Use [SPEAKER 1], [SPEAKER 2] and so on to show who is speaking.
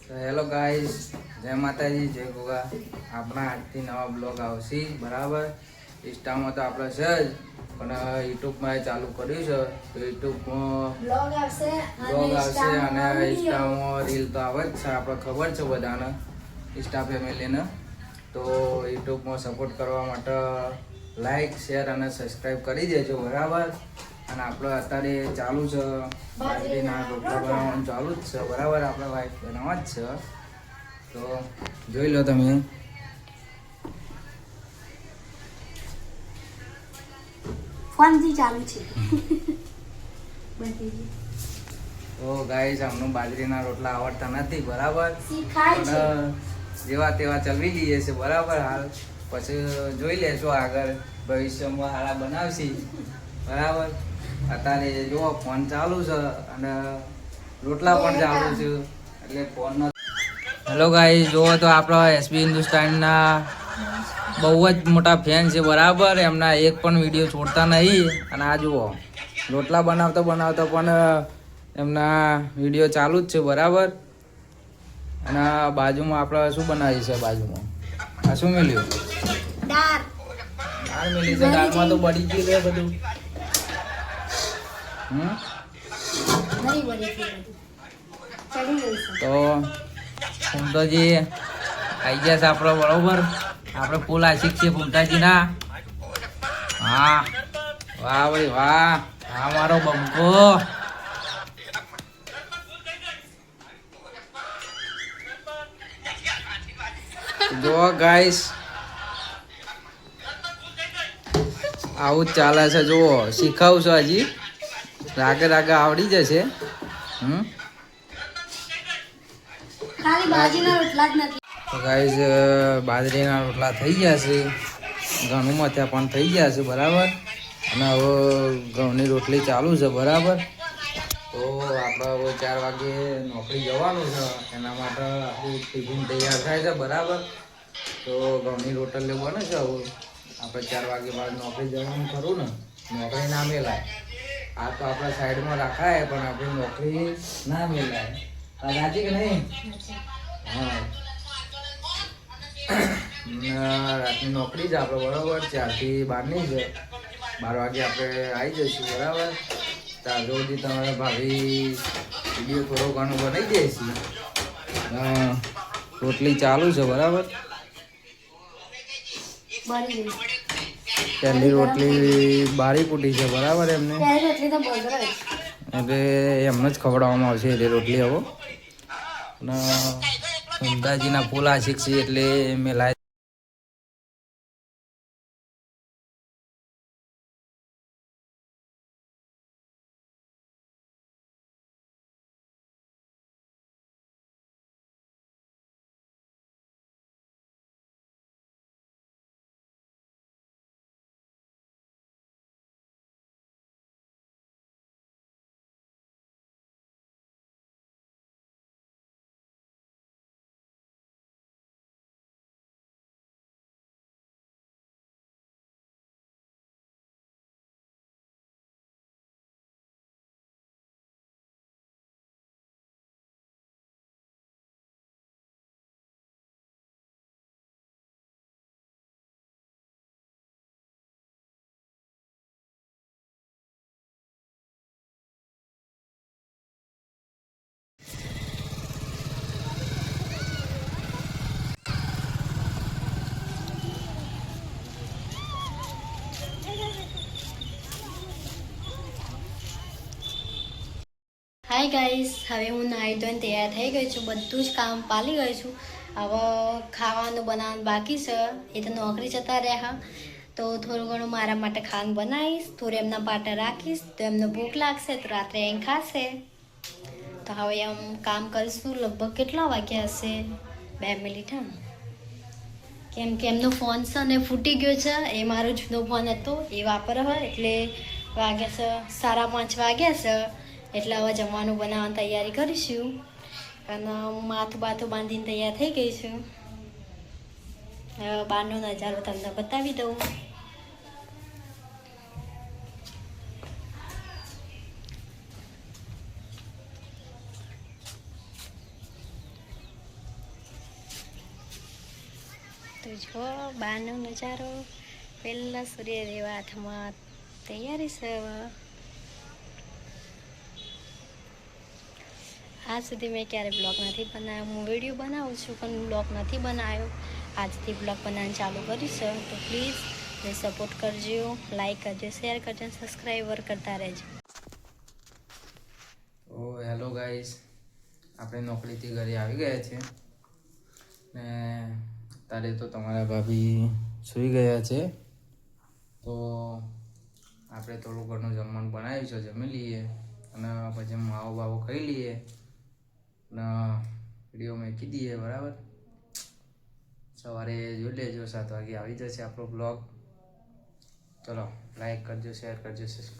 [SPEAKER 1] તો hello guys, જય માતાજી, જય ગોગા. આપણા આજથી નવા બ્લોગ આવશે બરાબર. ઇન્સ્ટામાં તો આપણે છે જ, પણ યુટ્યુબમાં ચાલુ કર્યું છે. તો યુટ્યુબમાં બ્લોગ આવશે અને ઇન્સ્ટામાં રીલ તો આવે જ છે, આપણે ખબર છે બધાને, ઇન્સ્ટા ફેમિલીને. તો યુટ્યુબમાં સપોર્ટ કરવા માટે લાઈક, શેર અને સબસ્ક્રાઈબ કરી દેજો બરાબર. અને આપણે અત્યારે ચાલુ છે બાજરીના રોટલા બનાવવાનું ચાલુ જ છે બરાબર. આપણે વાઈફ બનાવવા જ છે, તો જોઈ લો તમે.
[SPEAKER 2] ફોનથી ચાલુ છે.
[SPEAKER 1] તો ગાઈસ, અમને બાજરીના રોટલા આવડતા નથી બરાબર, પણ જેવા તેવા ચલવી લઈએ છે બરાબર. હાલ પછી જોઈ લેજો આગળ ભવિષ્યમાં હારા બનાવશી બરાબર. અત્યારે જો ફોન ચાલુ છે અને રોટલા પણ ચાલુ છે, એટલે ફોન. હેલો ગાઈસ, જુઓ તો આપણો એસબી હિન્દુસ્તાનના બહુ જ મોટા ફેન છે બરાબર. એમના એક પણ વિડીયો છોડતા નહીં. અને આ જુઓ, રોટલા બનાવતા પણ એમના વિડીયો ચાલુ જ છે બરાબર. અને બાજુમાં આપણે શું બનાવી છે? બાજુમાં આ શું મળ્યું? દાળ મળી છે. દાળમાં તો બળી ગયું છે બધું. તો ફૂમતાજી આવી ગયા છે આપણો બરોબર. આપણે ફૂલ આશિક છીએ ફૂમતાજીના. હા, વાહ ભાઈ વાહ. હા મારો બંકો. જો ગાઈસ, આવું જ ચાલે છે. જુઓ, શીખાવું છું હજી, રાગે આવડી જશે. તો ગાઈસ, બાજરીના રોટલા થઈ ગયા છે. ઘઉંમાં ત્યાં પણ થઈ ગયા છે બરાબર. અને હવે ઘઉંની રોટલી ચાલુ છે બરાબર. તો આપણે હવે 4 વાગે નોકરી જવાનું છે, એના માટે આપણું ટિફિન તૈયાર થાય છે બરાબર. તો ઘઉંની રોટલી બને છે. હવે આપણે 4 વાગે બાદ નોકરી જવાનું ખરું ને, નોકરી ના મેલાય. આ તો આપણા સાઈડમાં રાખાય, પણ આપણી નોકરી ના મેલાય. રાજી કે નહીં? હા, રાતની નોકરી છે આપણે બરાબર. 4 થી 12ની છે. 12 વાગે આપણે આવી જઈશું બરાબર. ત્યાં સુધી તમારા ભાભી વિડીયો થોડો ઘણો બનાવી દે છે. રોટલી ચાલુ છે બરાબર. પહેલી રોટલી બારી કૂટી છે બરાબર એમને, એટલે એમને જ ખવડાવવામાં આવશે એટલે રોટલી. હવે અને ફૂમતાજીના ફૂલ આશિક છે એટલે મેલાય.
[SPEAKER 2] હાય ગાઈસ, હવે હું નાહી ધોઈને તૈયાર થઈ ગઈ છું. બધું જ કામ પાલી ગઈ છું. હવે ખાવાનું બનાવવાનું બાકી છે. એ તો નોકરી જતા રહ્યા, તો થોડું ઘણું મારા માટે ખાવાનું બનાવીશ. થોડું એમના પાટે રાખીશ, તો એમને ભૂખ લાગશે તો રાત્રે અહીં ખાશે. તો હવે એમ કામ કરીશું. લગભગ કેટલા વાગ્યા હશે? 2 મિનિટ. હા, કેમ કે એમનો ફોન છે ને ફૂટી ગયો છે. એ મારો જૂનો ફોન હતો, એ વાપરે હોય. એટલે વાગ્યા છે 5:30 વાગ્યા છે. એટલે હવે જમવાનું બનાવવાની તૈયારી કરીશું. અને માથું બાથું બાંધીને તૈયાર થઈ ગઈ છું. બહારનો નજારો તમને બતાવી દઉં. તો જો બહારનો નજારો, પહેલા સૂર્યદેવ હાથમાં તૈયારી છે. આજ સુધી મેં ક્યારે બ્લોગ નથી બનાવ્યો. હું વિડીયો બનાવું છું પણ બ્લોગ નથી બનાવ્યો. આજથી બ્લોગ બનાવવાનું ચાલુ કરીશ. તો પ્લીઝ સપોર્ટ કરજો, લાઈક કરજો, શેર કરજો, સબસ્ક્રાઈબર કરતા રહેજો.
[SPEAKER 1] તો હેલો ગાઈસ, આપણે નોકરીથી ઘરે આવી ગયા છે ને અત્યારે તો તમારા ભાભી સૂઈ ગયા છે. તો આપણે થોડું ઘણું જમવાનું બનાવ્યું છે, જમી લઈએ અને પછી માવો બાવો ખાઈ લઈએ અને વિડીયો મૂકી દઈએ. બરાબર, સવારે જોઈ લેજો, 7 વાગે આવી જશે આપણો બ્લોગ. ચલો, લાઈક કરજો, શેર કરજો.